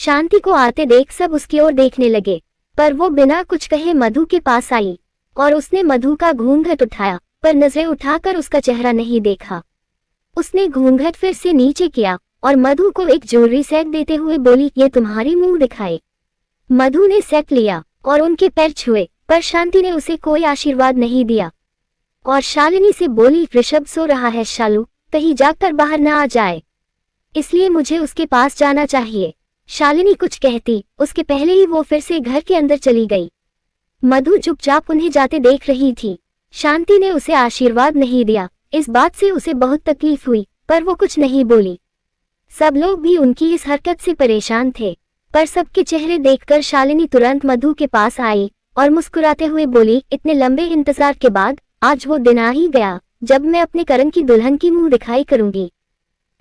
शांति को आते देख सब उसकी ओर देखने लगे, पर वो बिना कुछ कहे मधु के पास आई और उसने मधु का घूंघट उठाया, पर नजरें उठाकर उसका चेहरा नहीं देखा। उसने घूंघट फिर से नीचे किया और मधु को एक ज्वेलरी सेट देते हुए बोली, ये तुम्हारी मुंह दिखाए। मधु ने सेट लिया और उनके पैर छुए, पर शांति ने उसे कोई आशीर्वाद नहीं दिया और शालिनी से बोली, ऋषभ सो रहा है शालू, कहीं जाकर बाहर ना आ जाए, इसलिए मुझे उसके पास जाना चाहिए। शालिनी कुछ कहती उसके पहले ही वो फिर से घर के अंदर चली गई। मधु चुपचाप उन्हें जाते देख रही थी। शांति ने उसे आशीर्वाद नहीं दिया, इस बात से उसे बहुत तकलीफ हुई, पर वो कुछ नहीं बोली। सब लोग भी उनकी इस हरकत से परेशान थे, पर सबके चेहरे देखकर शालिनी तुरंत मधु के पास आई और मुस्कुराते हुए बोली, इतने लंबे इंतजार के बाद आज वो दिन आ ही गया जब मैं अपने करण की दुल्हन की मुंह दिखाई करूंगी।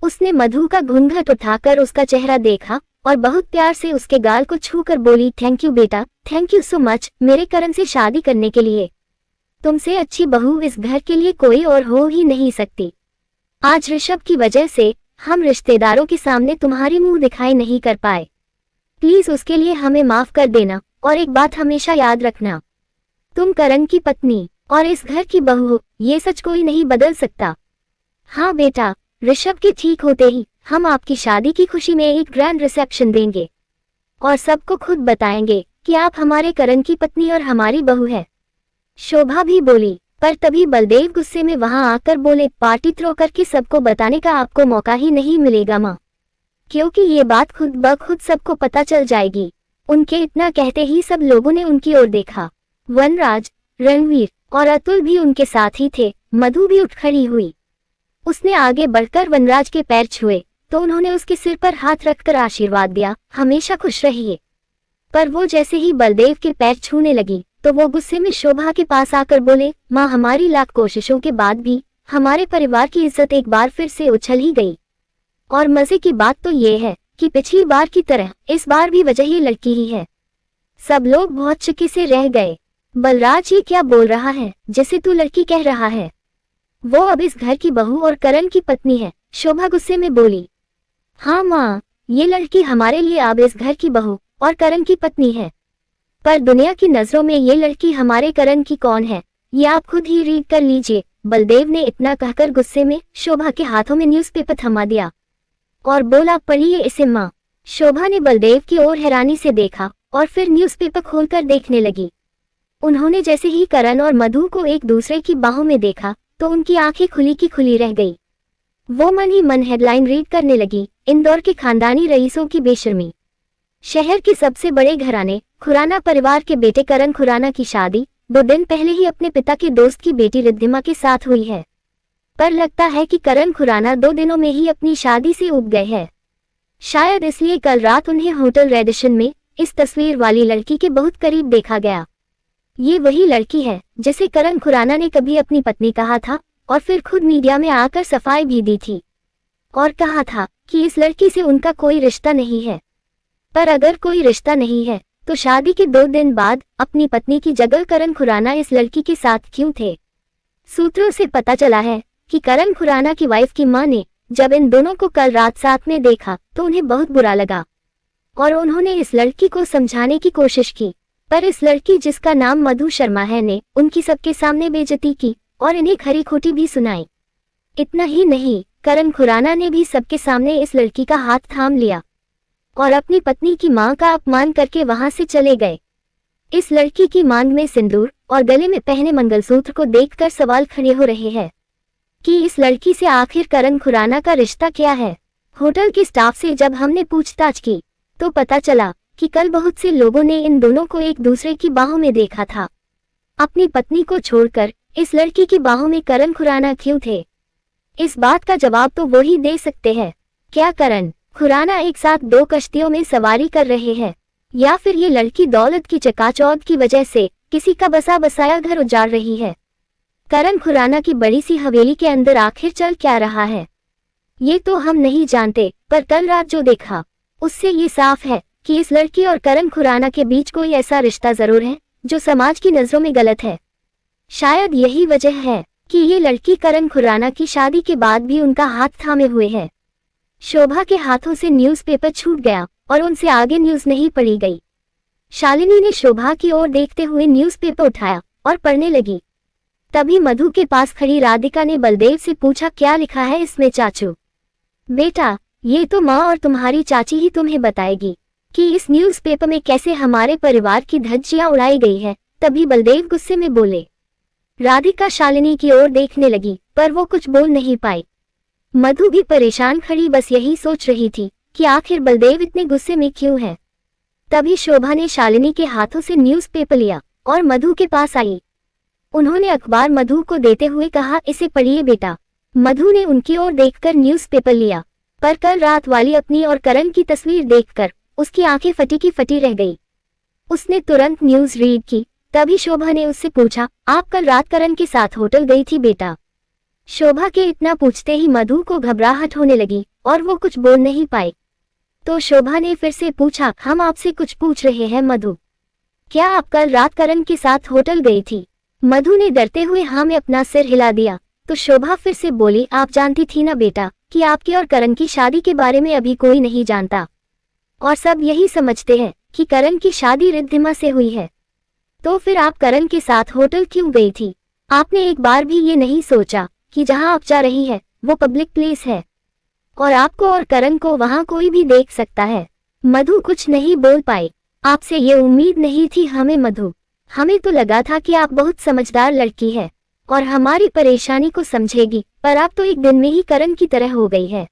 उसने मधु का घूंघट उठाकर उसका चेहरा देखा और बहुत प्यार से उसके गाल को छूकर बोली, थैंक यू बेटा, थैंक यू सो मच मेरे करण से शादी करने के लिए। तुमसे अच्छी बहू इस घर के लिए कोई और हो ही नहीं सकती। आज ऋषभ की वजह से हम रिश्तेदारों के सामने तुम्हारी मुंह दिखाई नहीं कर पाए, प्लीज उसके लिए हमें माफ कर देना। और एक बात हमेशा याद रखना, तुम करण की पत्नी और इस घर की बहू हो, ये सच कोई नहीं बदल सकता। हाँ बेटा, ऋषभ के ठीक होते ही हम आपकी शादी की खुशी में एक ग्रैंड रिसेप्शन देंगे और सबको खुद बताएंगे कि आप हमारे करण की पत्नी और हमारी बहू है। शोभा भी बोली, पर तभी बलदेव गुस्से में वहां आकर बोले, पार्टी थ्रो करके सबको बताने का आपको मौका ही नहीं मिलेगा माँ, क्योंकि ये बात खुद ब खुद सबको पता चल जाएगी। उनके इतना कहते ही सब लोगों ने उनकी ओर देखा। वनराज, रणवीर और अतुल भी उनके साथ ही थे। मधु भी उठ खड़ी हुई। उसने आगे बढ़कर वनराज के पैर छुए तो उन्होंने उसके सिर पर हाथ रखकर आशीर्वाद दिया, हमेशा खुश रहिए। पर वो जैसे ही बलदेव के पैर छूने लगी तो वो गुस्से में शोभा के पास आकर बोले, माँ, हमारी लाख कोशिशों के बाद भी हमारे परिवार की इज्जत एक बार फिर से उछल ही गई। और मजे की बात तो ये है कि पिछली बार की तरह इस बार भी वजह ये लड़की ही है। सब लोग बहुत चुकी से रह गए। बलराज, ये क्या बोल रहा है जैसे तू लड़की कह रहा है? वो अब इस घर की बहू और करण की पत्नी है। शोभा गुस्से में बोली, हाँ माँ, ये लड़की हमारे लिए अब इस घर की बहू और करण की पत्नी है, पर दुनिया की नजरों में ये लड़की हमारे करण की कौन है ये आप खुद ही रीड कर लीजिए। बलदेव ने इतना कहकर गुस्से में शोभा के हाथों में न्यूज़पेपर थमा दिया और बोला, पढ़िए इसे माँ। शोभा ने बलदेव की ओर हैरानी से देखा और फिर न्यूज़पेपर खोलकर देखने लगी। उन्होंने जैसे ही करण और मधु को एक दूसरे की बाहों में देखा तो उनकी आंखें खुली की खुली रह गई। वो मन ही मन हेडलाइन रीड करने लगी, इंदौर के खानदानी रईसों की बेशर्मी। शहर के सबसे बड़े घराने खुराना परिवार के बेटे करण खुराना की शादी 2 दिन पहले ही अपने पिता के दोस्त की बेटी रिद्धिमा के साथ हुई है, पर लगता है कि करण खुराना 2 दिनों में ही अपनी शादी से उब गए हैं। शायद इसलिए कल रात उन्हें होटल रेडिशन में इस तस्वीर वाली लड़की के बहुत करीब देखा गया। ये वही लड़की है जिसे करण खुराना ने कभी अपनी पत्नी कहा था और फिर खुद मीडिया में आकर सफाई भी दी थी और कहा था कि इस लड़की से उनका कोई रिश्ता नहीं है। पर अगर कोई रिश्ता नहीं है तो शादी के 2 दिन बाद अपनी पत्नी की जगह करण खुराना इस लड़की के साथ क्यों थे? सूत्रों से पता चला है कि करण खुराना की वाइफ की मां ने जब इन दोनों को कल रात साथ में देखा तो उन्हें बहुत बुरा लगा और उन्होंने इस लड़की को समझाने की कोशिश की, पर इस लड़की जिसका नाम मधु शर्मा है ने उनकी सबके सामने बेइज्जती की और इन्हें खरी खोटी भी सुनाई। इतना ही नहीं, करण खुराना ने भी सबके सामने इस लड़की का हाथ थाम लिया और अपनी पत्नी की मां का अपमान करके वहां से चले गए। इस लड़की की मांग में सिंदूर और गले में पहने मंगलसूत्र को देखकर सवाल खड़े हो रहे हैं कि इस लड़की से आखिर करण खुराना का रिश्ता क्या है। होटल के स्टाफ से जब हमने पूछताछ की तो पता चला कि कल बहुत से लोगों ने इन दोनों को एक दूसरे की बाहों में देखा था। अपनी पत्नी को छोड़कर इस लड़की की बाहों में करण खुराना क्यों थे? इस बात का जवाब तो वो ही दे सकते हैं। क्या करण खुराना एक साथ 2 कश्तियों में सवारी कर रहे हैं, या फिर ये लड़की दौलत की चकाचौंध की वजह से किसी का बसा बसाया घर उजाड़ रही है? करण खुराना की बड़ी सी हवेली के अंदर आखिर चल क्या रहा है ये तो हम नहीं जानते, पर कल रात जो देखा उससे ये साफ है कि इस लड़की और करण खुराना के बीच कोई ऐसा रिश्ता जरूर है जो समाज की नजरों में गलत है। शायद यही वजह है कि ये लड़की करण खुराना की शादी के बाद भी उनका हाथ थामे हुए है। शोभा के हाथों से न्यूज़पेपर छूट गया और उनसे आगे न्यूज नहीं पढ़ी गई। शालिनी ने शोभा की ओर देखते हुए न्यूज़पेपर उठाया और पढ़ने लगी। तभी मधु के पास खड़ी राधिका ने बलदेव से पूछा, क्या लिखा है इसमें चाचू? बेटा, ये तो माँ और तुम्हारी चाची ही तुम्हें बताएगी कि इस न्यूज़पेपर में कैसे हमारे परिवार की धज्जियां उड़ाई गई है। तभी बलदेव गुस्से में बोले। राधिका शालिनी की ओर देखने लगी पर वो कुछ बोल नहीं पाई। मधु भी परेशान खड़ी बस यही सोच रही थी कि आखिर बलदेव इतने गुस्से में क्यों है। तभी शोभा ने शालिनी के हाथों से न्यूज़पेपर लिया और मधु के पास आई। उन्होंने अखबार मधु को देते हुए कहा, इसे पढ़िए बेटा। मधु ने उनकी ओर देखकर न्यूज़पेपर लिया, पर कल रात वाली अपनी और करण की तस्वीर देखकर उसकी आंखें फटी की फटी रह गई। उसने तुरंत न्यूज़ रीड की। तभी शोभा ने उससे पूछा, आप कल रात करण के साथ होटल गई थी बेटा? शोभा के इतना पूछते ही मधु को घबराहट होने लगी और वो कुछ बोल नहीं पाई। तो शोभा ने फिर से पूछा, हम आपसे कुछ पूछ रहे हैं मधु, क्या आप कल रात करण के साथ होटल गई थी? मधु ने डरते हुए हाँ में अपना सिर हिला दिया। तो शोभा फिर से बोली, आप जानती थी ना बेटा कि आपके और करण की शादी के बारे में अभी कोई नहीं जानता और सब यही समझते हैं कि करण की शादी रिद्धिमा से हुई है। तो फिर आप करण के साथ होटल क्यों गई थी? आपने एक बार भी ये नहीं सोचा कि जहां आप जा रही है वो पब्लिक प्लेस है और आपको और करण को वहां कोई भी देख सकता है। मधु कुछ नहीं बोल पाई। आपसे ये उम्मीद नहीं थी हमें मधु, हमें तो लगा था कि आप बहुत समझदार लड़की है और हमारी परेशानी को समझेगी, पर आप तो एक दिन में ही करण की तरह हो गई है।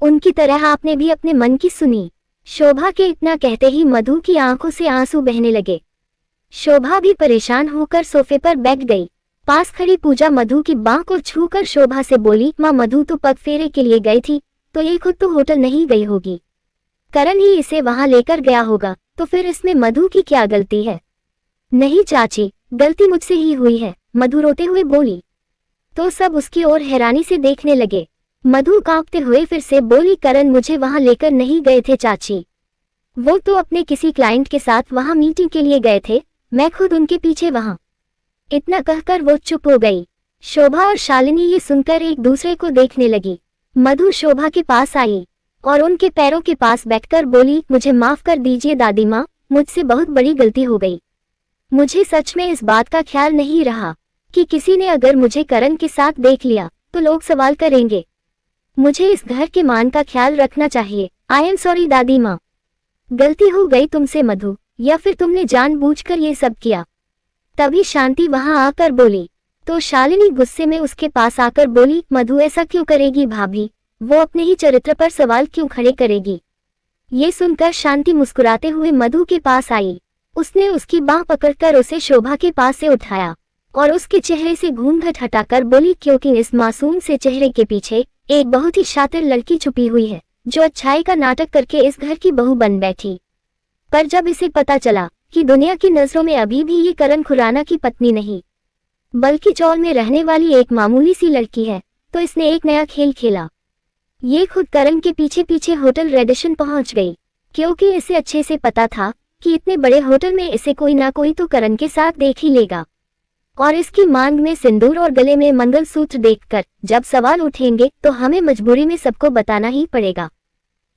उनकी तरह आपने भी अपने मन की सुनी। शोभा के इतना कहते ही मधु की आंखों से आंसू बहने लगे। शोभा भी परेशान होकर सोफे पर बैठ गई। पास खड़ी पूजा मधु की बांह को छूकर शोभा से बोली, माँ मधु तो पग फेरे के लिए गई थी, तो ये खुद तो होटल नहीं गई होगी, करण ही इसे वहां लेकर गया होगा, तो फिर इसमें मधु की क्या गलती है? नहीं चाची, गलती मुझसे ही हुई है, मधु रोते हुए बोली। तो सब उसकी ओर हैरानी से देखने लगे। मधु कांपते हुए फिर से बोली, करण मुझे वहां लेकर नहीं गए थे चाची, वो तो अपने किसी क्लाइंट के साथ वहां मीटिंग के लिए गए थे, मैं खुद उनके पीछे वहां। इतना कहकर वो चुप हो गई। शोभा और शालिनी ये सुनकर एक दूसरे को देखने लगी। मधु शोभा के पास आई और उनके पैरों के पास बैठकर बोली, मुझे माफ कर दीजिए दादी माँ, मुझसे बहुत बड़ी गलती हो गई। मुझे सच में इस बात का ख्याल नहीं रहा कि किसी ने अगर मुझे करण के साथ देख लिया तो लोग सवाल करेंगे। मुझे इस घर के मान का ख्याल रखना चाहिए। आई एम सॉरी दादी माँ। गलती हो गई तुमसे मधु, या फिर तुमने जानबूझकर ये सब किया? तभी शांति वहां आकर बोली। तो शालिनी गुस्से में उसके पास आकर बोली, मधु ऐसा क्यों करेगी भाभी, वो अपने ही चरित्र पर सवाल क्यों खड़े करेगी? ये सुनकर शांति मुस्कुराते हुए मधु के पास आई। उसने उसकी बांह पकड़कर उसे शोभा के पास से उठाया और उसके चेहरे से घूंघट हटाकर बोली, क्योंकि इस मासूम से चेहरे के पीछे एक बहुत ही शातिर लड़की छुपी हुई है जो अच्छाई का नाटक करके इस घर की बहू बन बैठी। पर जब इसे पता चला कि दुनिया की नजरों में अभी भी ये करण खुराना की पत्नी नहीं बल्कि चौल में रहने वाली एक मामूली सी लड़की है, तो इसने एक नया खेल खेला। ये खुद करण के पीछे पीछे होटल रेडिशन पहुंच गई, क्योंकि इसे अच्छे से पता था कि इतने बड़े होटल में इसे कोई ना कोई तो करण के साथ देख ही लेगा और इसकी मांग में सिंदूर और गले में मंगलसूत्र देखकर जब सवाल उठेंगे तो हमें मजबूरी में सबको बताना ही पड़ेगा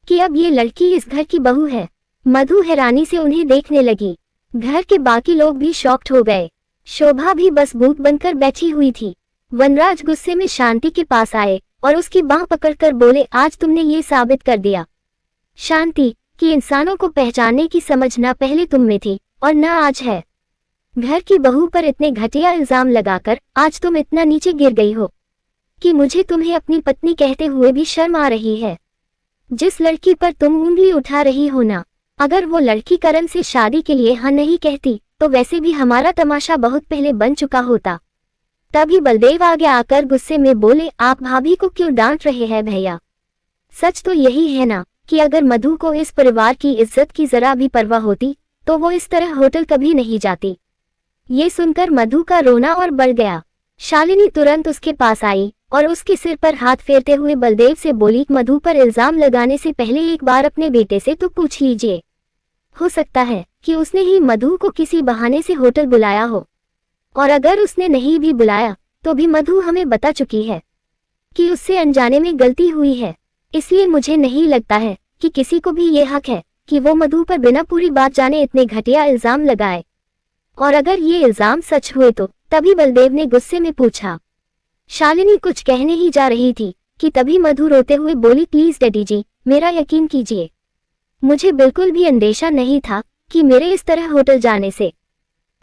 कि अब ये लड़की इस घर की बहू है। मधु हैरानी से उन्हें देखने लगी। घर के बाकी लोग भी शॉक्ड हो गए। शोभा भी बस भूत बनकर बैठी हुई थी। वनराज गुस्से में शांति के पास आए और उसकी बांह पकड़कर बोले, आज तुमने ये साबित कर दिया शांति कि इंसानों को पहचानने की समझ ना पहले तुम में थी और ना आज है। घर की बहू पर इतने घटिया इल्जाम लगाकर आज तुम इतना नीचे गिर गई हो कि मुझे तुम्हें अपनी पत्नी कहते हुए भी शर्म आ रही है। जिस लड़की पर तुम उंगली उठा रही हो ना, अगर वो लड़की करण से शादी के लिए हाँ नहीं कहती तो वैसे भी हमारा तमाशा बहुत पहले बन चुका होता। तभी बलदेव आगे आकर गुस्से में बोले, आप भाभी को क्यों डांट रहे हैं भैया? सच तो यही है ना कि अगर मधु को इस परिवार की इज्जत की जरा भी परवाह होती तो वो इस तरह होटल कभी नहीं जाती। ये सुनकर मधु का रोना और बढ़ गया। शालिनी तुरंत उसके पास आई और उसके सिर पर हाथ फेरते हुए बलदेव से बोली, मधु पर इल्जाम लगाने से पहले एक बार अपने बेटे से तो पूछ लीजिए, हो सकता है कि उसने ही मधु को किसी बहाने से होटल बुलाया हो, और अगर उसने नहीं भी बुलाया तो भी मधु हमें बता चुकी है कि उससे अनजाने में गलती हुई है। इसलिए मुझे नहीं लगता है कि किसी को भी ये हक है कि वो मधु पर बिना पूरी बात जाने इतने घटिया इल्जाम लगाए। और अगर ये इल्जाम सच हुए तो? तभी बलदेव ने गुस्से में पूछा। शालिनी कुछ कहने ही जा रही थी कि तभी मधु रोते हुए बोली, प्लीज डैडी जी, मेरा यकीन कीजिए, मुझे बिल्कुल भी अंदेशा नहीं था कि मेरे इस तरह होटल जाने से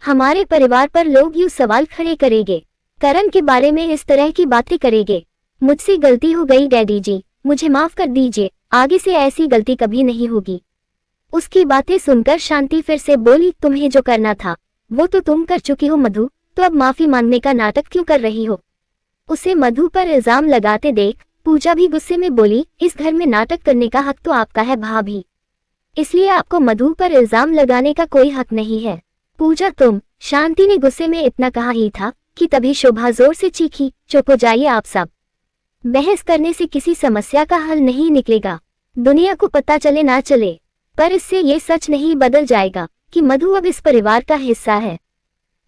हमारे परिवार पर लोग यूं सवाल खड़े करेंगे, करण के बारे में इस तरह की बातें करेंगे। मुझसे गलती हो गई डैडी जी, मुझे माफ कर दीजिए, आगे से ऐसी गलती कभी नहीं होगी। उसकी बातें सुनकर शांति फिर से बोली, तुम्हें जो करना था वो तो तुम कर चुकी हो मधु, तो अब माफी मांगने का नाटक क्यों कर रही हो? उसे मधु पर इल्जाम लगाते देख पूजा भी गुस्से में बोली, इस घर में नाटक करने का हक तो आपका है भाभी, इसलिए आपको मधु पर इल्जाम लगाने का कोई हक नहीं है। पूजा तुम, शांति ने गुस्से में इतना कहा ही था कि तभी शोभा जोर से चीखी, चुप हो जाइए आप सब, बहस करने से किसी समस्या का हल नहीं निकलेगा। दुनिया को पता चले ना चले, पर इससे ये सच नहीं बदल जाएगा कि मधु अब इस परिवार का हिस्सा है,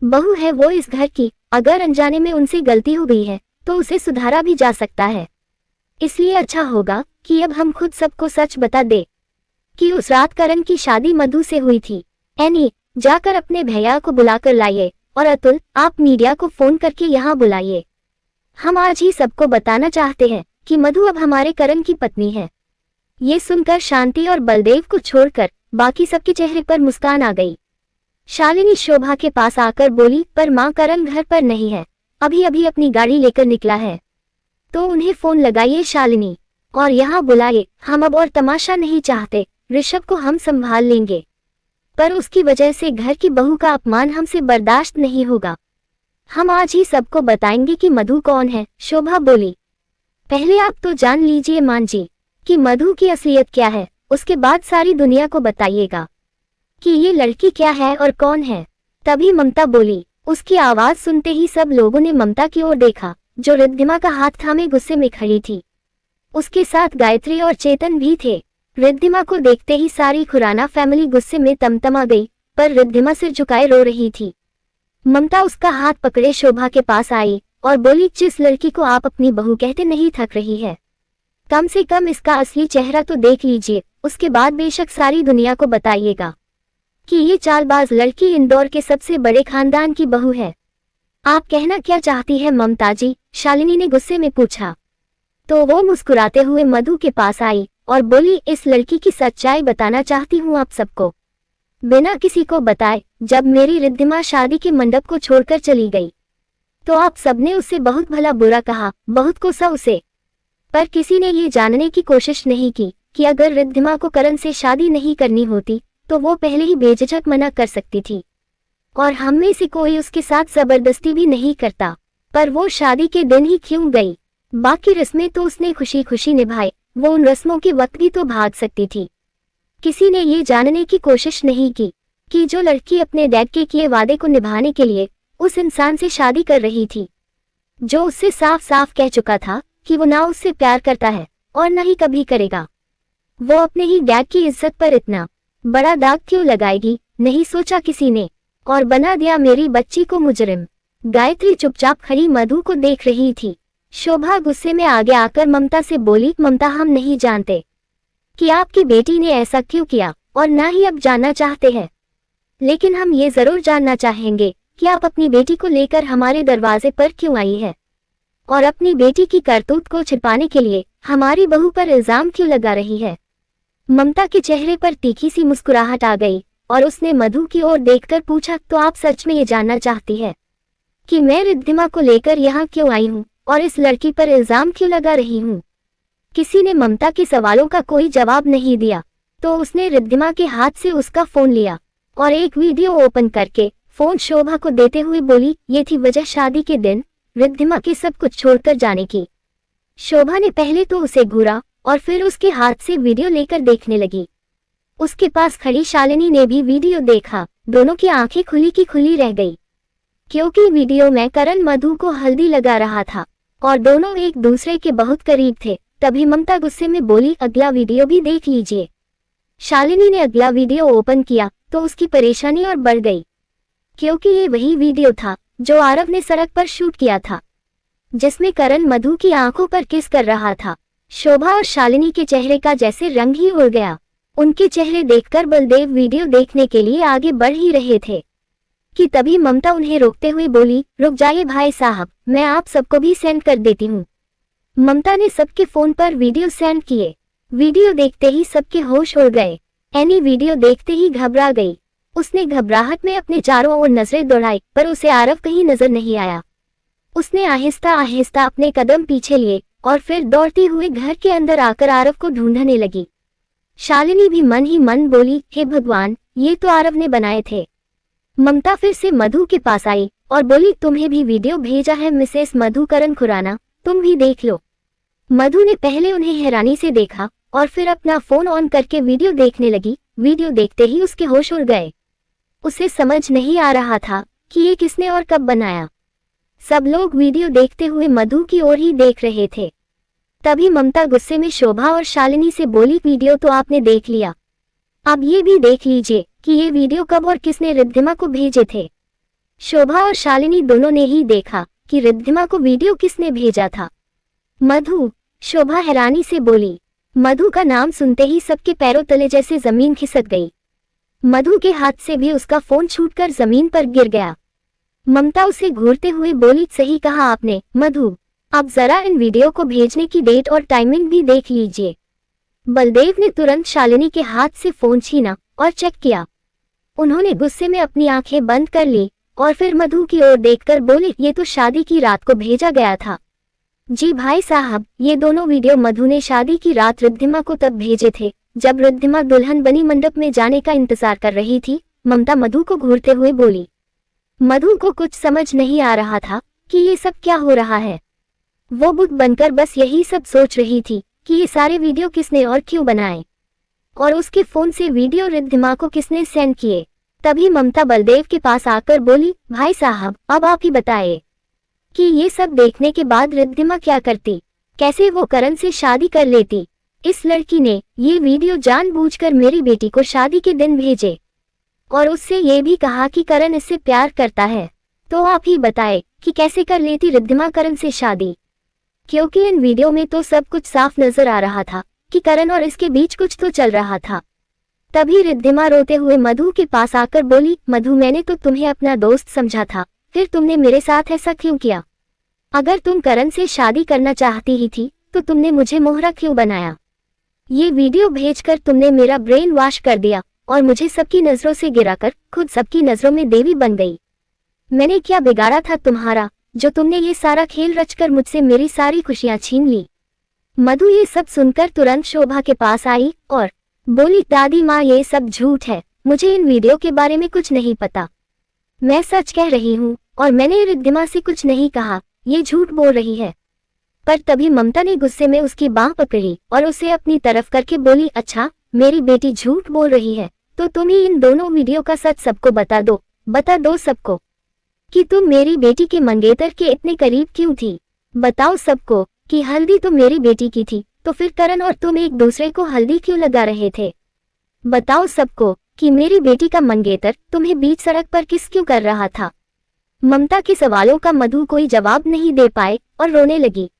बहू है वो इस घर की। अगर अनजाने में उनसे गलती हो गई है तो उसे सुधारा भी जा सकता है, इसलिए अच्छा होगा कि अब हम खुद सबको सच बता दे कि उस रात करण की शादी मधु से हुई थी। एनी, जाकर अपने भैया को बुलाकर लाइए, और अतुल, आप मीडिया को फोन करके यहाँ बुलाइए। हम आज ही सबको बताना चाहते हैं कि मधु अब हमारे करण की पत्नी है। ये सुनकर शांति और बलदेव को छोड़कर बाकी सबके चेहरे पर मुस्कान आ गई। शालिनी शोभा के पास आकर बोली, पर माँ, करण घर पर नहीं है, अभी अभी अपनी गाड़ी लेकर निकला है, तो उन्हें फोन लगाइए शालिनी, और यहाँ बुलाइए। हम अब और तमाशा नहीं चाहते, ऋषभ को हम संभाल लेंगे, पर उसकी वजह से घर की बहू का अपमान हमसे बर्दाश्त नहीं होगा। हम आज ही सबको बताएंगे कि मधु कौन है। शोभा बोली, पहले आप तो जान लीजिए मां जी कि मधु की असलियत क्या है, उसके बाद सारी दुनिया को बताइएगा कि ये लड़की क्या है और कौन है। तभी ममता बोली। उसकी आवाज सुनते ही सब लोगों ने ममता की ओर देखा, जो रिद्धिमा का हाथ थामे गुस्से में खड़ी थी। उसके साथ गायत्री और चेतन भी थे। रिद्धिमा को देखते ही सारी खुराना फैमिली गुस्से में तमतमा गई, पर रिद्धिमा सिर झुकाए रो रही थी। ममता उसका हाथ पकड़े शोभा के पास आई और बोली, जिस लड़की को आप अपनी बहू कहते नहीं थक रही है, कम से कम इसका असली चेहरा तो देख लीजिए, उसके बाद बेशक सारी दुनिया को बताइएगा कि ये चालबाज लड़की इंदौर के सबसे बड़े खानदान की बहू है। आप कहना क्या चाहती है ममता जी? शालिनी ने गुस्से में पूछा। तो वो मुस्कुराते हुए मधु के पास आई और बोली, इस लड़की की सच्चाई बताना चाहती हूँ आप सबको, बिना किसी को बताए। जब मेरी रिद्धिमा शादी के मंडप को छोड़कर चली गई तो आप सबने उससे बहुत भला बुरा कहा, बहुत कोसा उसे, पर किसी ने ये जानने की कोशिश नहीं की कि अगर रिद्धिमा को करण से शादी नहीं करनी होती तो वो पहले ही बेझिझक मना कर सकती थी, और हम में से कोई उसके साथ जबरदस्ती भी नहीं करता। पर वो शादी के दिन ही क्यों गई? बाकी रस्में तो उसने खुशी खुशी निभाई, वो उन रस्मों के वक्त भी तो भाग सकती थी। किसी ने ये जानने की कोशिश नहीं की कि जो लड़की अपने डैड के किए वादे को निभाने के लिए उस इंसान से शादी कर रही थी, जो उससे साफ साफ कह चुका था कि वो ना उससे प्यार करता है और ना ही कभी करेगा, वो अपने ही डैड की इज्जत पर इतना बड़ा दाग क्यों लगाएगी? नहीं सोचा किसी ने, और बना दिया मेरी बच्ची को मुजरिम। गायत्री चुपचाप खड़ी मधु को देख रही थी। शोभा गुस्से में आगे आकर ममता से बोली, ममता, हम नहीं जानते कि आपकी बेटी ने ऐसा क्यों किया और ना ही अब जानना चाहते हैं, लेकिन हम ये जरूर जानना चाहेंगे कि आप अपनी बेटी को लेकर हमारे दरवाजे पर क्यों आई है, और अपनी बेटी की करतूत को छिपाने के लिए हमारी बहू पर इल्जाम क्यों लगा रही है। ममता के चेहरे पर तीखी सी मुस्कुराहट आ गई और उसने मधु की ओर देखकर पूछा, तो आप सच में ये जानना चाहती है कि मैं रिद्धिमा को लेकर यहाँ क्यों आई हूँ और इस लड़की पर इल्जाम क्यों लगा रही हूँ? किसी ने ममता के सवालों का कोई जवाब नहीं दिया, तो उसने रिद्धिमा के हाथ से उसका फोन लिया और एक वीडियो ओपन करके फोन शोभा को देते हुए बोली, ये थी वजह शादी के दिन रिद्धिमा के सब कुछ छोड़कर जाने की। शोभा ने पहले तो उसे घूरा और फिर उसके हाथ से वीडियो लेकर देखने लगी। उसके पास खड़ी शालिनी ने भी वीडियो देखा। दोनों की आंखें खुली की खुली रह गई, क्योंकि वीडियो में करण मधु को हल्दी लगा रहा था और दोनों एक दूसरे के बहुत करीब थे। तभी ममता गुस्से में बोली, अगला वीडियो भी देख लीजिए। शालिनी ने अगला वीडियो ओपन किया तो उसकी परेशानी और बढ़ गई, क्योंकि ये वही वीडियो था जो आरव ने सड़क पर शूट किया था, जिसमें करण मधु की आंखों पर किस कर रहा था। शोभा और शालिनी के चेहरे का जैसे रंग ही उड़ गया। उनके चेहरे देखकर बलदेव वीडियो देखने के लिए आगे बढ़ ही रहे थे कि तभी ममता उन्हें रोकते हुए बोली, रुक जाइए भाई साहब, मैं आप सबको भी सेंड कर देती हूँ। ममता ने सबके फोन पर वीडियो सेंड किए। वीडियो देखते ही सबके होश उड़ गए। एनी वीडियो देखते ही घबरा गई। उसने घबराहट में अपने चारों ओर नजरें दौड़ाई, पर उसे आरव कहीं नजर नहीं आया। उसने आहिस्ता आहिस्ता अपने कदम पीछे लिए और फिर दौड़ते हुए घर के अंदर आकर आरव को ढूंढने लगी। शालिनी भी मन ही मन बोली, हे भगवान, ये तो आरव ने बनाए थे। ममता फिर से मधु के पास आई और बोली, तुम्हें भी वीडियो भेजा है मिसेस मधुकरण खुराना, तुम भी देख लो। मधु ने पहले उन्हें हैरानी से देखा और फिर अपना फोन ऑन करके वीडियो देखने लगी। वीडियो देखते ही उसके होश उड़ गए। उसे समझ नहीं आ रहा था कि ये किसने और कब बनाया। सब लोग वीडियो देखते हुए मधु की ओर ही देख रहे थे। तभी ममता गुस्से में शोभा और शालिनी से बोली, वीडियो तो आपने देख लिया, अब ये भी देख लीजिए कि ये वीडियो कब और किसने रिद्धिमा को भेजे थे। शोभा और शालिनी दोनों ने ही देखा कि रिद्धिमा को वीडियो किसने भेजा था। मधु, शोभा हैरानी से बोली। मधु का नाम सुनते ही सबके पैरों तले जैसे जमीन खिसक गई। मधु के हाथ से भी उसका फोन छूटकर जमीन पर गिर गया। ममता उसे घूरते हुए बोली, सही कहा आपने मधु, अब जरा इन वीडियो को भेजने की डेट और टाइमिंग भी देख लीजिए। बलदेव ने तुरंत शालिनी के हाथ से फोन छीना और चेक किया। उन्होंने गुस्से में अपनी आंखें बंद कर ली और फिर मधु की ओर देखकर बोले, ये तो शादी की रात को भेजा गया था। जी भाई साहब, ये दोनों वीडियो मधु ने शादी की रात रिद्धिमा को तब भेजे थे जब रिद्धिमा दुल्हन बनी मंडप में जाने का इंतजार कर रही थी। ममता मधु को घूरते हुए बोली। मधु को कुछ समझ नहीं आ रहा था कि ये सब क्या हो रहा है। वो बुत बनकर बस यही सब सोच रही थी कि ये सारे वीडियो किसने और क्यों बनाए और उसके फोन से वीडियो रिद्धिमा को किसने सेंड किए। तभी ममता बलदेव के पास आकर बोली, भाई साहब, अब आप ही बताएं कि ये सब देखने के बाद रिद्धिमा क्या करती, कैसे वो करण से शादी कर लेती। इस लड़की ने ये वीडियो जानबूझकर मेरी बेटी को शादी के दिन भेजे और उससे ये भी कहा कि करण इससे प्यार करता है। तो आप ही बताएं कि कैसे कर लेती रिद्धिमा करण से शादी, क्योंकि इन वीडियो में तो सब कुछ साफ नजर आ रहा था कि करण और इसके बीच कुछ तो चल रहा था। तभी रिद्धिमा रोते हुए मधु के पास आकर बोली, मधु, मैंने तो तुम्हें अपना दोस्त समझा था, फिर तुमने मेरे साथ ऐसा क्यों किया? अगर तुम करण से शादी करना चाहती ही थी तो तुमने मुझे मोहरा क्यों बनाया? ये वीडियो भेजकर तुमने मेरा ब्रेन वॉश कर दिया और मुझे सबकी नजरों से गिराकर खुद सबकी नजरों में देवी बन गई। मैंने क्या बिगाड़ा था तुम्हारा जो तुमने ये सारा खेल रचकर मुझसे मेरी सारी खुशियां छीन ली? मधु ये सब सुनकर तुरंत शोभा के पास आई और बोली, दादी माँ, ये सब झूठ है, मुझे इन वीडियो के बारे में कुछ नहीं पता। मैं सच कह रही हूँ और मैंने रिद्धिमा से कुछ नहीं कहा, ये झूठ बोल रही है। पर तभी ममता ने गुस्से में उसकी बांह पकड़ी और उसे अपनी तरफ करके बोली, अच्छा, मेरी बेटी झूठ बोल रही है तो तुम ही इन दोनों वीडियो का सच सबको बता दो सबको कि तुम मेरी बेटी के मंगेतर के इतने करीब क्यों थी। बताओ सबको कि हल्दी तो मेरी बेटी की थी, तो फिर करण और तुम एक दूसरे को हल्दी क्यों लगा रहे थे? बताओ सबको कि मेरी बेटी का मंगेतर तुम्हें बीच सड़क पर किस क्यों कर रहा था? ममता के सवालों का मधु कोई जवाब नहीं दे पाए और रोने लगी।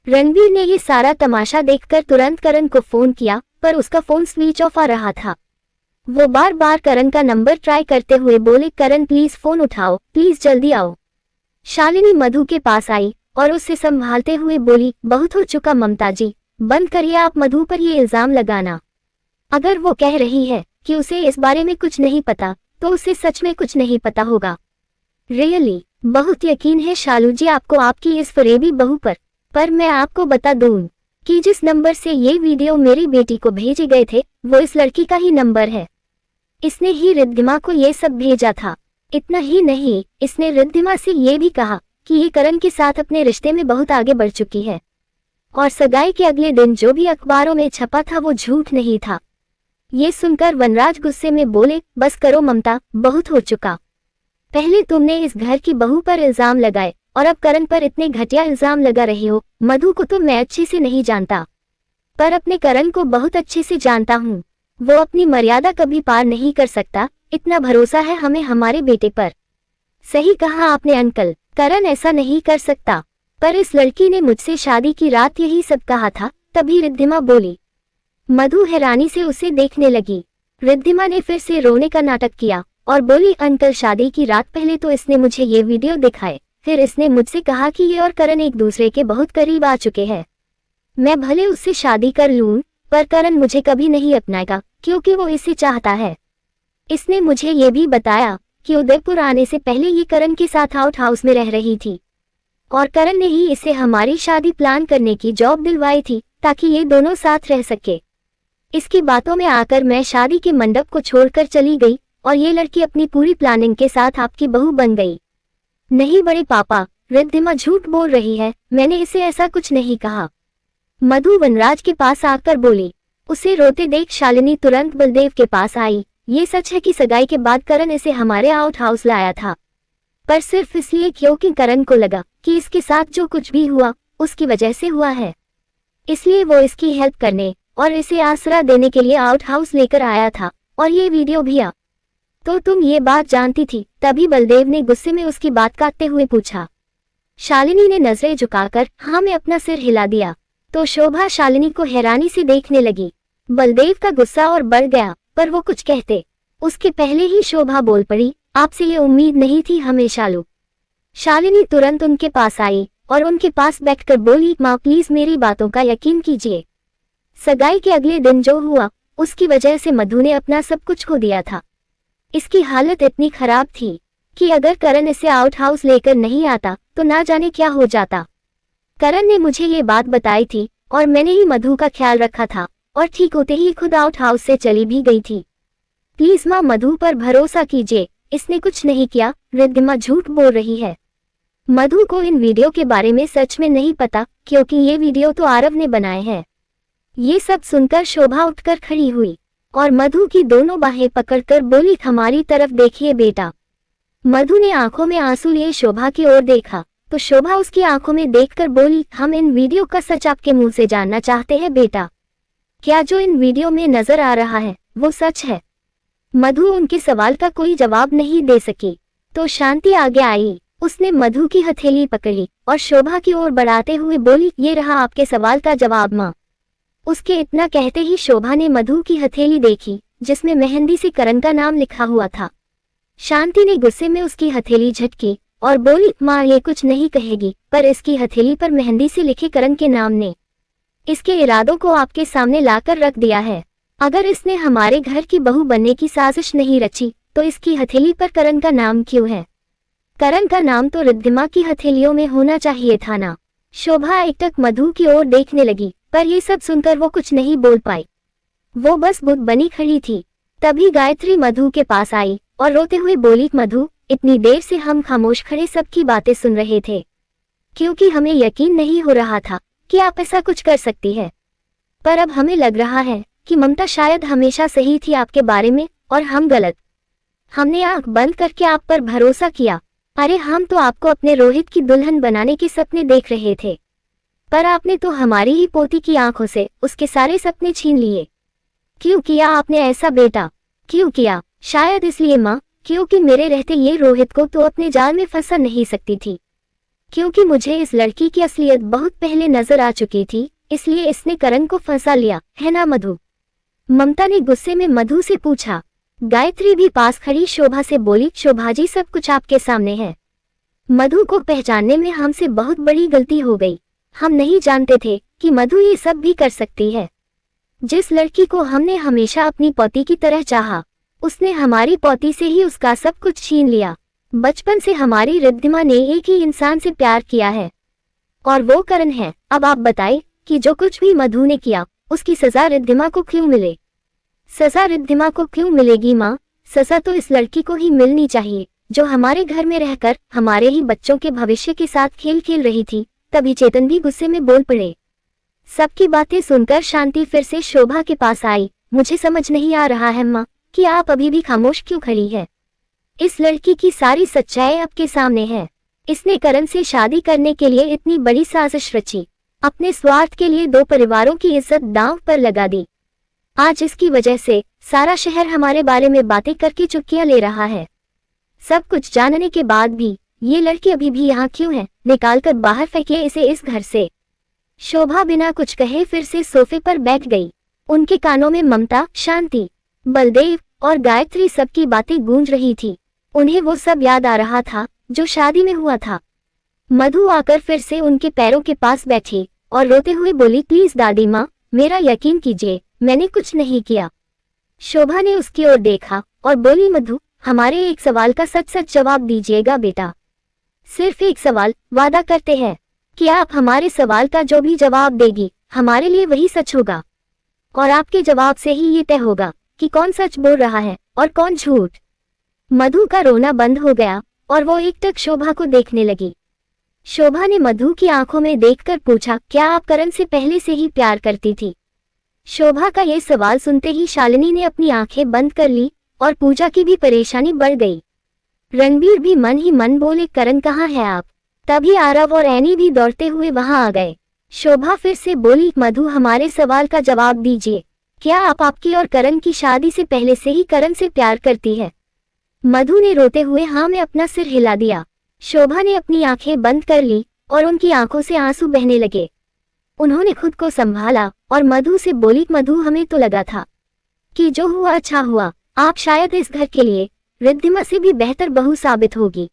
रणवीर ने ये सारा तमाशा देखकर तुरंत करण को फोन किया, पर उसका फोन स्विच ऑफ आ रहा था। वो बार बार करण का नंबर ट्राई करते हुए बोले, करण प्लीज फोन उठाओ, प्लीज जल्दी आओ। शालिनी मधु के पास आई और उससे संभालते हुए बोली, बहुत हो चुका ममता जी, बंद करिए आप मधु पर ये इल्जाम लगाना। अगर वो कह रही है कि उसे इस बारे में कुछ नहीं पता तो उसे सच में कुछ नहीं पता होगा। रियली बहुत यकीन है शालू जी आपको आपकी इस फरेबी बहू पर मैं आपको बता दूं कि जिस नंबर से ये वीडियो मेरी बेटी को भेजे गए थे वो इस लड़की का ही नंबर है। इसने ही रिद्धिमा को ये सब भेजा था। इतना ही नहीं, इसने रिद्धिमा से ये भी कहा कि ये करण के साथ अपने रिश्ते में बहुत आगे बढ़ चुकी है और सगाई के अगले दिन जो भी अखबारों में छपा था वो झूठ नहीं था। ये सुनकर वनराज गुस्से में बोले, बस करो ममता, बहुत हो चुका। पहले तुमने इस घर की बहू पर इल्जाम लगाए और अब करण पर इतने घटिया इल्जाम लगा रहे हो। मधु को तो मैं अच्छे से नहीं जानता, पर अपने करण को बहुत अच्छे से जानता हूँ। वो अपनी मर्यादा कभी पार नहीं कर सकता, इतना भरोसा है हमें हमारे बेटे पर। सही कहा आपने अंकल, करण ऐसा नहीं कर सकता, पर इस लड़की ने मुझसे शादी की रात यही सब कहा था। तभी रिद्धिमा बोली, मधु हैरानी से उसे देखने लगी। रिद्धिमा ने फिर से रोने का नाटक किया और बोली, अंकल शादी की रात पहले तो इसने मुझे ये वीडियो दिखाए, फिर इसने मुझसे कहा कि ये और करण एक दूसरे के बहुत करीब आ चुके हैं। मैं भले उससे शादी कर लूं, पर करण मुझे कभी नहीं अपनाएगा क्योंकि वो इसे चाहता है। इसने मुझे ये भी बताया कि उदयपुर आने से पहले ये करण के साथ आउट हाउस में रह रही थी और करण ने ही इसे हमारी शादी प्लान करने की जॉब दिलवाई थी ताकि ये दोनों साथ रह सके। इसकी बातों में आकर मैं शादी के मंडप को छोड़कर चली गई और ये लड़की अपनी पूरी प्लानिंग के साथ आपकी बहू बन गई। नहीं बड़े पापा, रिद्धिमा झूठ बोल रही है, मैंने इसे ऐसा कुछ नहीं कहा। मधु वनराज के पास आकर बोली। उसे रोते देख शालिनी तुरंत बलदेव के पास आई। ये सच है कि सगाई के बाद करण इसे हमारे आउट हाउस लाया था, पर सिर्फ इसलिए क्योंकि करण को लगा कि इसके साथ जो कुछ भी हुआ उसकी वजह से हुआ है, इसलिए वो इसकी हेल्प करने और इसे आसरा देने के लिए आउट हाउस लेकर आया था और ये वीडियो भी आ। तो तुम ये बात जानती थी? तभी बलदेव ने गुस्से में उसकी बात काटते हुए पूछा। शालिनी ने नजरें झुकाकर हाँ में अपना सिर हिला दिया तो शोभा शालिनी को हैरानी से देखने लगी। बलदेव का गुस्सा और बढ़ गया, पर वो कुछ कहते उसके पहले ही शोभा बोल पड़ी, आपसे ये उम्मीद नहीं थी हमेशा लो। शालिनी तुरंत उनके पास आई और उनके पास बैठकर बोली, माँ प्लीज मेरी बातों का यकीन कीजिए। सगाई के अगले दिन जो हुआ उसकी वजह से मधु ने अपना सब कुछ खो दिया था। इसकी हालत इतनी खराब थी कि अगर करण इसे आउट हाउस लेकर नहीं आता तो ना जाने क्या हो जाता। करण ने मुझे ये बात बताई थी और मैंने ही मधु का ख्याल रखा था और ठीक होते ही खुद आउट हाउस से चली भी गई थी। प्लीज माँ मधु पर भरोसा कीजिए, इसने कुछ नहीं किया, रिद्धिमा झूठ बोल रही है। मधु को इन वीडियो के बारे में सच में नहीं पता क्योंकि ये वीडियो तो आरव ने बनाए हैं। ये सब सुनकर शोभा उठकर खड़ी हुई और मधु की दोनों बाहें पकड़कर बोली, हमारी तरफ देखिए बेटा। मधु ने आंखों में आंसू लिए शोभा की ओर देखा तो शोभा उसकी आंखों में देखकर बोली, हम इन वीडियो का सच आपके मुंह से जानना चाहते हैं बेटा। क्या जो इन वीडियो में नजर आ रहा है वो सच है? मधु उनके सवाल का कोई जवाब नहीं दे सकी तो शांति आगे आई। उसने मधु की हथेली पकड़ी और शोभा की ओर बढ़ाते हुए बोली, ये रहा आपके सवाल का जवाब माँ। उसके इतना कहते ही शोभा ने मधु की हथेली देखी जिसमें मेहंदी से करण का नाम लिखा हुआ था। शांति ने गुस्से में उसकी हथेली झटकी और बोली, माँ ये कुछ नहीं कहेगी, पर इसकी हथेली पर मेहंदी से लिखे करण के नाम ने इसके इरादों को आपके सामने लाकर रख दिया है। अगर इसने हमारे घर की बहू बनने की साजिश नहीं रची तो इसकी हथेली पर करण का नाम क्यों है? करण का नाम तो रिद्धिमा की हथेलियों में होना चाहिए था ना। शोभा एकटक मधु की ओर देखने लगी, पर ये सब सुनकर वो कुछ नहीं बोल पाई। वो बस बुत बनी खड़ी थी। तभी गायत्री मधु के पास आई और रोते हुए बोली, मधु इतनी देर से हम खामोश खड़े सबकी बातें सुन रहे थे क्योंकि हमें यकीन नहीं हो रहा था कि आप ऐसा कुछ कर सकती है, पर अब हमें लग रहा है कि ममता शायद हमेशा सही थी आपके बारे में और हम गलत। हमने आंख बंद करके आप पर भरोसा किया। अरे हम तो आपको अपने रोहित की दुल्हन बनाने के सपने देख रहे थे, पर आपने तो हमारी ही पोती की आंखों से उसके सारे सपने छीन लिए। क्यों किया आपने ऐसा बेटा? क्यों किया? शायद इसलिए माँ क्योंकि मेरे रहते ये रोहित को तो अपने जाल में फंसा नहीं सकती थी, क्योंकि मुझे इस लड़की की असलियत बहुत पहले नजर आ चुकी थी, इसलिए इसने करण को फंसा लिया है ना मधु? ममता ने गुस्से में मधु से पूछा। गायत्री भी पास खड़ी शोभा से बोली, शोभा जी सब कुछ आपके सामने है। मधु को पहचानने में हमसे बहुत बड़ी गलती हो गई। हम नहीं जानते थे कि मधु ये सब भी कर सकती है। जिस लड़की को हमने हमेशा अपनी पौती की तरह चाहा, उसने हमारी पौती से ही उसका सब कुछ छीन लिया। बचपन से हमारी रिद्धिमा ने एक ही इंसान से प्यार किया है और वो करण है। अब आप बताइए कि जो कुछ भी मधु ने किया उसकी सजा रिद्धिमा को क्यों मिले? सजा रिद्धिमा को क्यों मिलेगी माँ? सजा तो इस लड़की को ही मिलनी चाहिए जो हमारे घर में रहकर हमारे ही बच्चों के भविष्य के साथ खेल खेल रही थी। तभी चेतन भी गुस्से में बोल पड़े। सबकी बातें सुनकर शांति फिर से शोभा के पास आई। मुझे समझ नहीं आ रहा है माँ कि आप अभी भी खामोश क्यों खड़ी है? इस लड़की की सारी सच्चाई आपके सामने है। इसने करण से शादी करने के लिए इतनी बड़ी साजिश रची, अपने स्वार्थ के लिए दो परिवारों की इज्जत दांव पर लगा दी। आज इसकी वजह से सारा शहर हमारे बारे में बातें करके चुटकियां ले रहा है। सब कुछ जानने के बाद भी ये लड़की अभी भी यहाँ क्यों है? निकालकर बाहर फेंकिए इसे इस घर से। शोभा बिना कुछ कहे फिर से सोफे पर बैठ गई। उनके कानों में ममता, शांति, बलदेव और गायत्री सबकी बातें गूंज रही थी। उन्हें वो सब याद आ रहा था जो शादी में हुआ था। मधु आकर फिर से उनके पैरों के पास बैठी और रोते हुए बोली, प्लीज दादी माँ, मेरा यकीन कीजिए, मैंने कुछ नहीं किया। शोभा ने उसकी ओर देखा और बोली, मधु, हमारे एक सवाल का सच सच जवाब दीजिएगा बेटा। सिर्फ एक सवाल, वादा करते हैं कि आप हमारे सवाल का जो भी जवाब देगी हमारे लिए वही सच होगा, और आपके जवाब से ही ये तय होगा कि कौन सच बोल रहा है और कौन झूठ। मधु का रोना बंद हो गया और वो एकटक शोभा को देखने लगी। शोभा ने मधु की आंखों में देखकर पूछा, क्या आप करण से पहले से ही प्यार करती थी? शोभा का ये सवाल सुनते ही शालिनी ने अपनी आंखें बंद कर ली और पूजा की भी परेशानी बढ़ गई। रणबीर भी मन ही मन बोले, करण कहाँ है आप? तभी आरव और एनी भी दौड़ते हुए वहां आ गए। शोभा फिर से बोली, मधु, हमारे सवाल का जवाब दीजिए, क्या आप आपकी और करण की शादी से पहले से ही करण से प्यार करती है? मधु ने रोते हुए हाँ में अपना सिर हिला दिया। शोभा ने अपनी आंखें बंद कर ली और उनकी आंखों से आंसू बहने लगे। उन्होंने खुद को संभाला और मधु से बोली, मधु, हमें तो लगा था कि जो हुआ अच्छा हुआ, आप शायद इस घर के लिए रिद्धिमा से भी बेहतर बहू साबित होगी,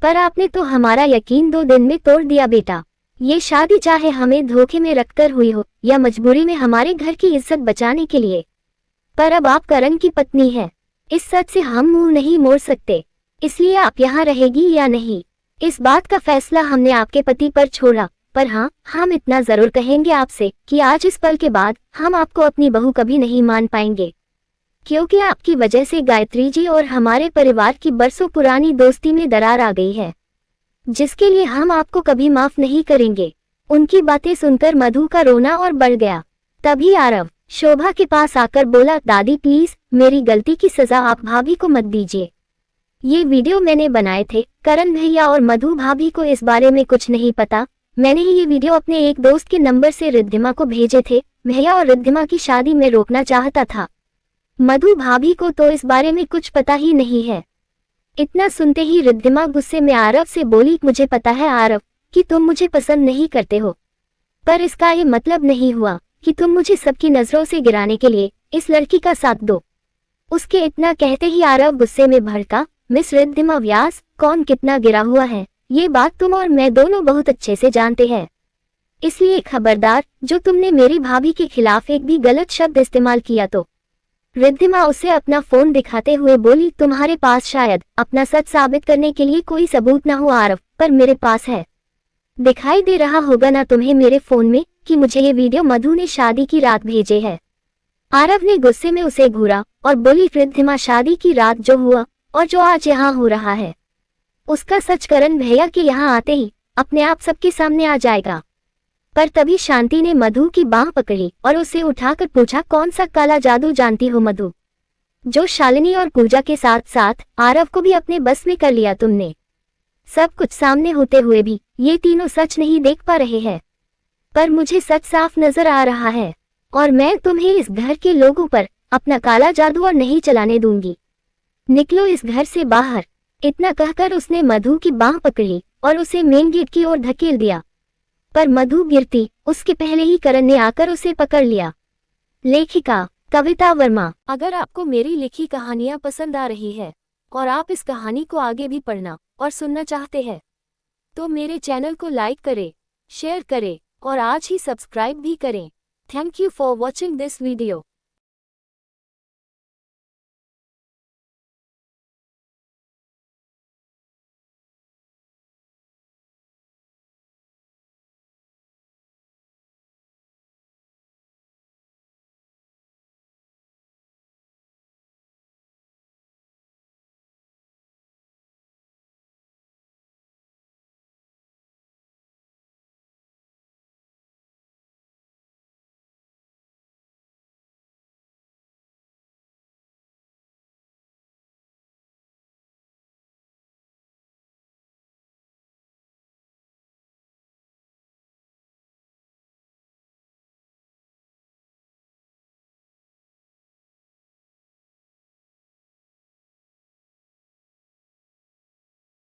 पर आपने तो हमारा यकीन 2 दिन में तोड़ दिया बेटा। ये शादी चाहे हमें धोखे में रखकर हुई हो या मजबूरी में हमारे घर की इज्जत बचाने के लिए, पर अब आप करण की पत्नी हैं। इस सच से हम मुंह नहीं मोड़ सकते, इसलिए आप यहाँ रहेगी या नहीं, इस बात का फैसला हमने आपके पति पर छोड़ा। पर हाँ, हम इतना जरूर कहेंगे आपसे कि आज इस पल के बाद हम आपको अपनी बहू कभी नहीं मान पाएंगे, क्योंकि आपकी वजह से गायत्री जी और हमारे परिवार की बरसों पुरानी दोस्ती में दरार आ गई है, जिसके लिए हम आपको कभी माफ नहीं करेंगे। उनकी बातें सुनकर मधु का रोना और बढ़ गया। तभी आरव शोभा के पास आकर बोला, दादी प्लीज, मेरी गलती की सजा आप भाभी को मत दीजिए। ये वीडियो मैंने बनाए थे, करण भैया और मधु भाभी को इस बारे में कुछ नहीं पता। मैंने ही ये वीडियो अपने एक दोस्त के नंबर से रिद्धिमा को भेजे थे। भैया और रिद्धिमा की शादी में रोकना चाहता था। मधु भाभी को तो इस बारे में कुछ पता ही नहीं है। इतना सुनते ही रिद्धिमा गुस्से में आरव से बोली, मुझे पता है आरव कि तुम मुझे पसंद नहीं करते हो, पर इसका ये मतलब नहीं हुआ कि तुम मुझे सबकी नजरों से गिराने के लिए इस लड़की का साथ दो। उसके इतना कहते ही आरव गुस्से में भड़का, मिस रिद्धिमा व्यास, कौन कितना गिरा हुआ है ये बात तुम और मैं दोनों बहुत अच्छे से जानते हैं, इसलिए खबरदार, जो तुमने मेरी भाभी के खिलाफ एक भी गलत शब्द इस्तेमाल किया तो। रिद्धिमा उसे अपना फोन दिखाते हुए बोली, तुम्हारे पास शायद अपना सच साबित करने के लिए कोई सबूत ना हो आरव, पर मेरे पास है। दिखाई दे रहा होगा ना तुम्हें मेरे फोन में कि मुझे ये वीडियो मधु ने शादी की रात भेजे है। आरव ने गुस्से में उसे घूरा और बोली, रिद्धिमा, शादी की रात जो हुआ और जो आज यहाँ हो रहा है, उसका सच करण भैया के यहाँ आते ही अपने आप सबके सामने आ जाएगा। पर तभी शांति ने मधु की बांह पकड़ी और उसे उठाकर पूछा, कौन सा काला जादू जानती हो मधु, जो शालिनी और पूजा के साथ साथ आरव को भी अपने बस में कर लिया तुमने? सब कुछ सामने होते हुए भी ये तीनों सच नहीं देख पा रहे हैं, पर मुझे सच साफ नजर आ रहा है और मैं तुम्हें इस घर के लोगों पर अपना काला जादू और नहीं चलाने दूंगी। निकलो इस घर से बाहर। इतना कहकर उसने मधु की बांह पकड़ी और उसे मेन गेट की ओर धकेल दिया, पर मधु गिरती उसके पहले ही करण ने आकर उसे पकड़ लिया। लेखिका कविता वर्मा। अगर आपको मेरी लिखी कहानियां पसंद आ रही है और आप इस कहानी को आगे भी पढ़ना और सुनना चाहते हैं तो मेरे चैनल को लाइक करें, शेयर करें और आज ही सब्सक्राइब भी करें। Thank you for watching this video.